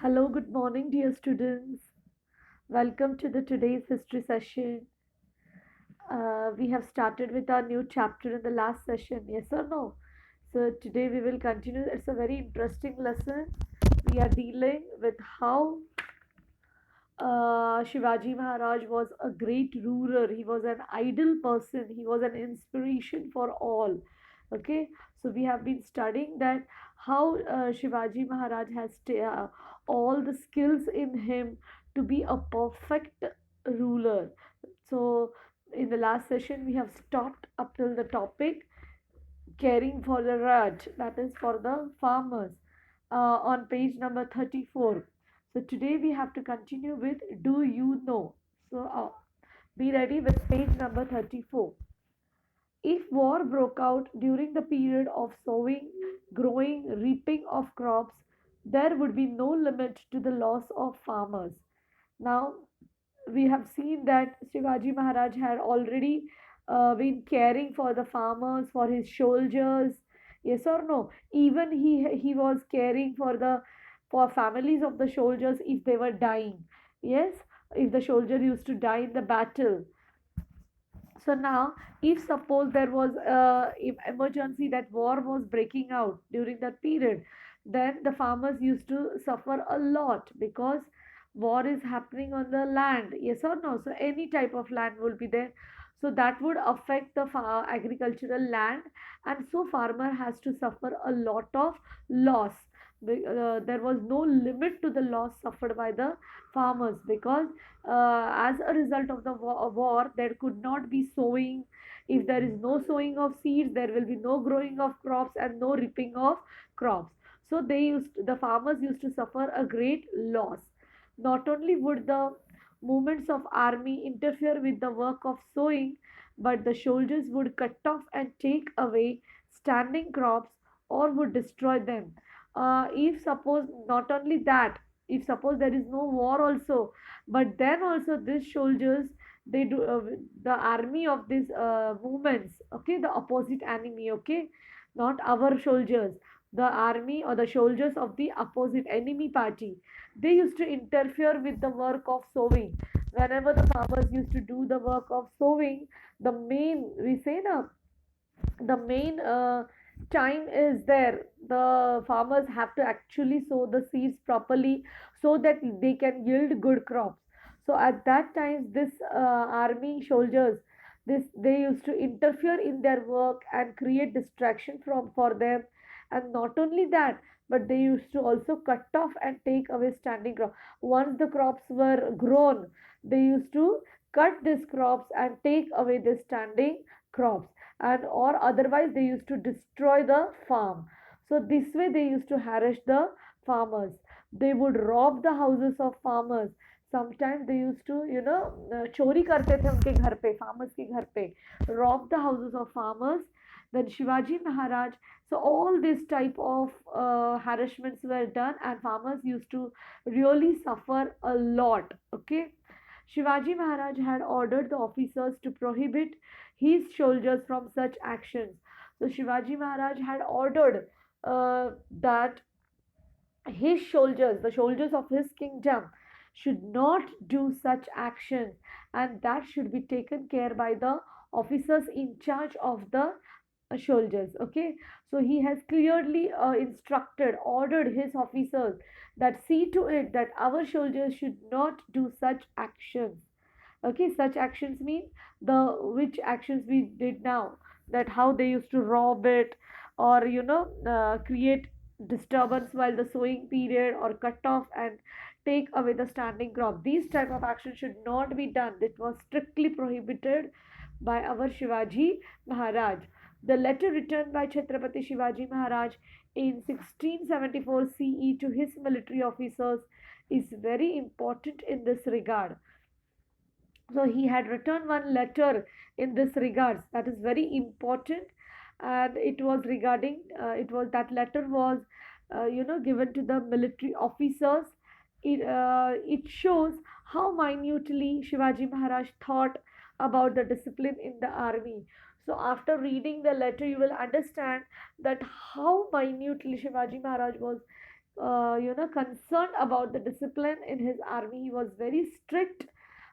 Hello, good morning, dear students. Welcome to the today's history session. We have started with our new chapter in the last session, yes or no? So today we will continue. It's a very interesting lesson. We are dealing with how Shivaji Maharaj was a great ruler. He was an ideal person. He was an inspiration for all. Okay, so we have been studying that how Shivaji Maharaj has all the skills in him to be a perfect ruler. So in the last session, we have stopped up till the topic caring for the Raj, that is for the farmers, on page number 34. So today we have to continue with Do You Know? So be ready with page number 34. If war broke out during the period of sowing, growing, reaping of crops, there would be no limit to the loss of farmers. Now, we have seen that Shivaji Maharaj had already been caring for the farmers, for his soldiers. Yes or no? Even he was caring for the for families of the soldiers if they were dying. Yes, if the soldier used to die in the battle. So now, if suppose there was a emergency that war was breaking out during that period, then the farmers used to suffer a lot because war is happening on the land. Yes or no? So any type of land will be there. So that would affect the agricultural land, and so farmer has to suffer a lot of loss. There was no limit to the loss suffered by the farmers because as a result of the war there could not be sowing. If there is no sowing of seeds, there will be no growing of crops and no reaping of crops. So the farmers used to suffer a great loss. Not only would the movements of army interfere with the work of sowing, but the soldiers would cut off and take away standing crops or would destroy them. If suppose not only that, if suppose there is no war also, but then also these soldiers, they do the army of these movements, okay, the opposite enemy, okay, not our soldiers, the army or the soldiers of the opposite enemy party, they used to interfere with the work of sowing. Whenever the farmers used to do the work of sowing, the main we say now, the main time is there, the farmers have to actually sow the seeds properly so that they can yield good crops. So at that time this army soldiers, this they used to interfere in their work and create distraction from for them. And not only that, but they used to also cut off and take away standing crop. Once the crops were grown, they used to cut these crops and take away the standing crops, and or otherwise they used to destroy the farm. So this way they used to harass the farmers. They would rob the houses of farmers. Sometimes they used to चोरी करते थे उनके घर पे, farmers के घर पे, rob the houses of farmers. Then Shivaji Maharaj, so all this type of harassments were done and farmers used to really suffer a lot. Okay, Shivaji Maharaj had ordered the officers to prohibit his soldiers from such actions. So Shivaji Maharaj had ordered that his soldiers, the soldiers of his kingdom, should not do such actions, and that should be taken care by the officers in charge of the soldiers. Okay, so he has clearly instructed, ordered his officers that see to it that our soldiers should not do such actions. Okay, such actions mean the which actions we did now, that how they used to rob it, or create disturbance while the sowing period, or cut off and take away the standing crop. These type of actions should not be done. It was strictly prohibited by our Shivaji Maharaj. The letter written by Chhatrapati Shivaji Maharaj in 1674 CE to his military officers is very important in this regard. So he had written one letter in this regards that is very important, and it was regarding it was that letter was given to the military officers. It shows how minutely Shivaji Maharaj thought about the discipline in the army. So after reading the letter, you will understand that how minutely Shivaji Maharaj was concerned about the discipline in his army. He was very strict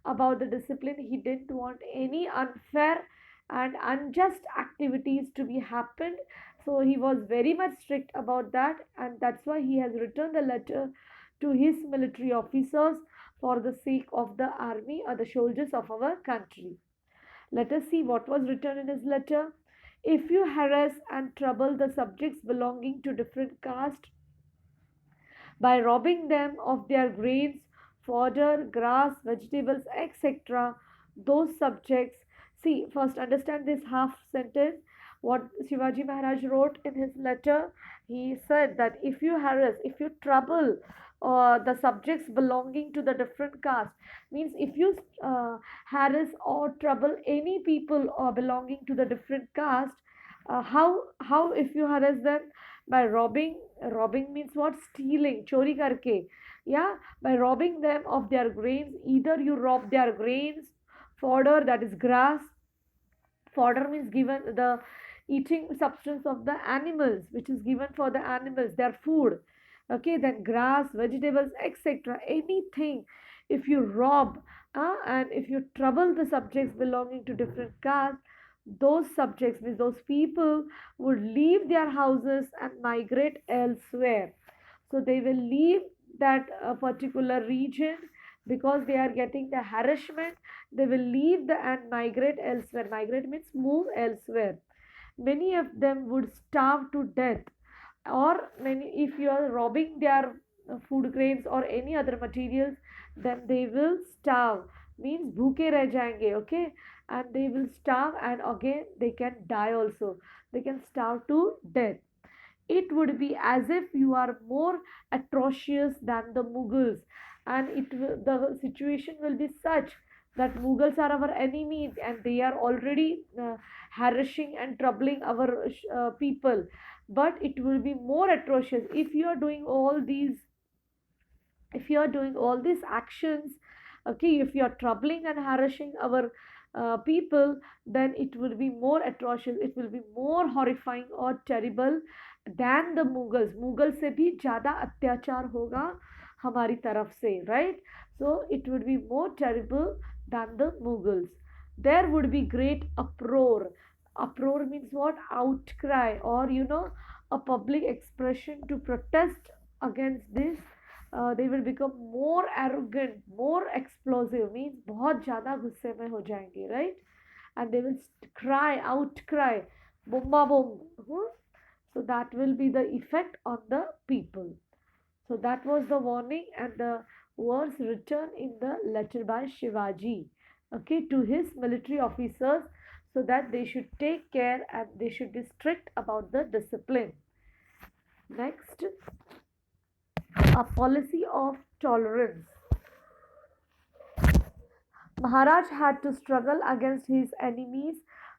about the discipline. He didn't want any unfair and unjust activities to be happened. So he was very much strict about that, and that's why he has written the letter to his military officers for the sake of the army or the soldiers of our country. Let us see what was written in his letter. If you harass and trouble the subjects belonging to different caste by robbing them of their grains, fodder, grass, vegetables, etc., those subjects. See, first understand this half sentence. What Shivaji Maharaj wrote in his letter, he said that if you harass, if you trouble the subjects belonging to the different caste, means if you harass or trouble any people belonging to the different caste, how if you harass them by robbing means what, stealing, chori karke, yeah, by robbing them of their grains. Either you rob their grains, fodder, that is grass. Fodder means given the eating substance of the animals, which is given for the animals, their food. Okay, then grass, vegetables, etc., anything. If you rob, and if you trouble the subjects belonging to different castes, those subjects means those people would leave their houses and migrate elsewhere. So they will leave that particular region because they are getting the harassment. They will leave the and migrate elsewhere. Migrate means move elsewhere. Many of them would starve to death, or many, if you are robbing their food grains or any other materials, then they will starve, means bhooke reh jayenge. Okay, and they will starve, and again they can die also. They can starve to death. It would be as if you are more atrocious than the Mughals, and the situation will be such that Mughals are our enemies and they are already harassing and troubling our people. But it will be more atrocious if you are doing all these, if you are doing all these actions. Okay, if you are troubling and harassing our people, then it will be more atrocious, it will be more horrifying or terrible than the Mughals. Mughal से भी ज़्यादा अत्याचार होगा हमारी तरफ से, right? So it would be more terrible than the Mughals. There would be great uproar. Uproar means what? Outcry, or a public expression to protest against this. They will become more arrogant, more explosive, means बहुत ज़्यादा गुस्से में हो जाएंगे, right? And they will cry, outcry, bomba boom. So that will be the effect on the people. So that was the warning and the words written in the letter by Shivaji, okay, to his military officers, so that they should take care and they should be strict about the discipline. Next, a policy of tolerance. Maharaj had to struggle against his enemies,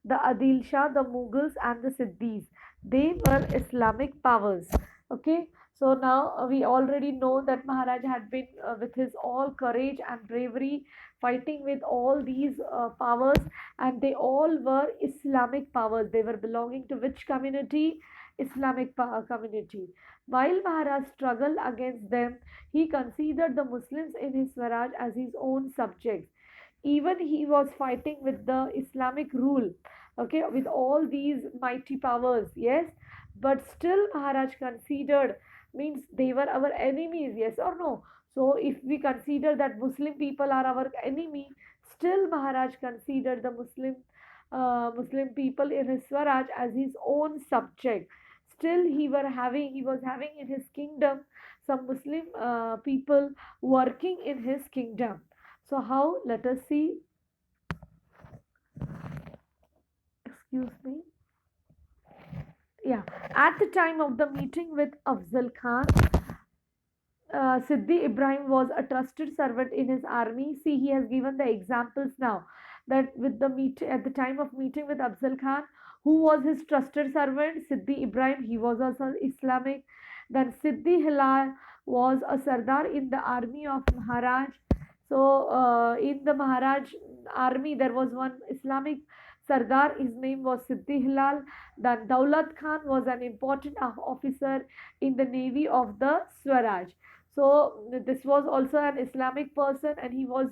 the Adil Shah, the Mughals, and the Siddhis. They were Islamic powers. Okay, so now we already know that Maharaj had been with his all courage and bravery fighting with all these powers, and they all were Islamic powers. They were belonging to which community? Islamic community. While Maharaj struggled against them, he considered the Muslims in his Swaraj as his own subjects. Even he was fighting with the Islamic rule, okay, with all these mighty powers, yes, but still Maharaj considered, means they were our enemies, yes or no? So if we consider that Muslim people are our enemy, still Maharaj considered the Muslim people in his Swaraj as his own subject. Still he was having in his kingdom some Muslim people working in his kingdom. So how? Let us see. Excuse me. Yeah. At the time of the meeting with Afzal Khan, Siddhi Ibrahim was a trusted servant in his army. See, he has given the examples now that with the meet at the time of meeting with Afzal Khan, who was his trusted servant? Siddhi Ibrahim. He was also Islamic. Then Siddhi Hilal was a Sardar in the army of Maharaj. So in the Maharaj army, there was one Islamic Sardar, his name was Siddhi Hilal. Then Daulat Khan was an important officer in the navy of the Swaraj. So this was also an Islamic person, and he was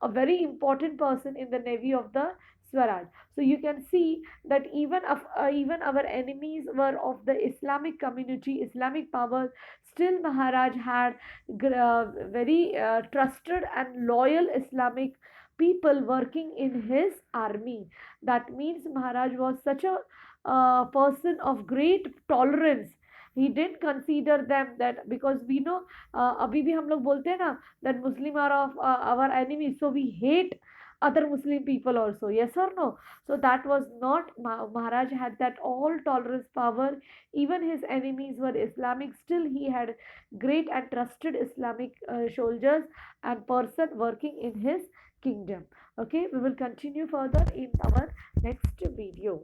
a very important person in the navy of the Swaraj. So you can see that even our enemies were of the Islamic community, Islamic powers. Still, Maharaj had very trusted and loyal Islamic people working in his army. That means Maharaj was such a person of great tolerance. He didn't consider them that, because we know अभी भी हम लोग बोलते हैं ना that Muslim are of our enemies, so we hate other Muslim people also, yes or no? So that was not Maharaj had that all tolerance power. Even his enemies were Islamic, still he had great and trusted Islamic soldiers and person working in his kingdom. Okay, we will continue further in our next video.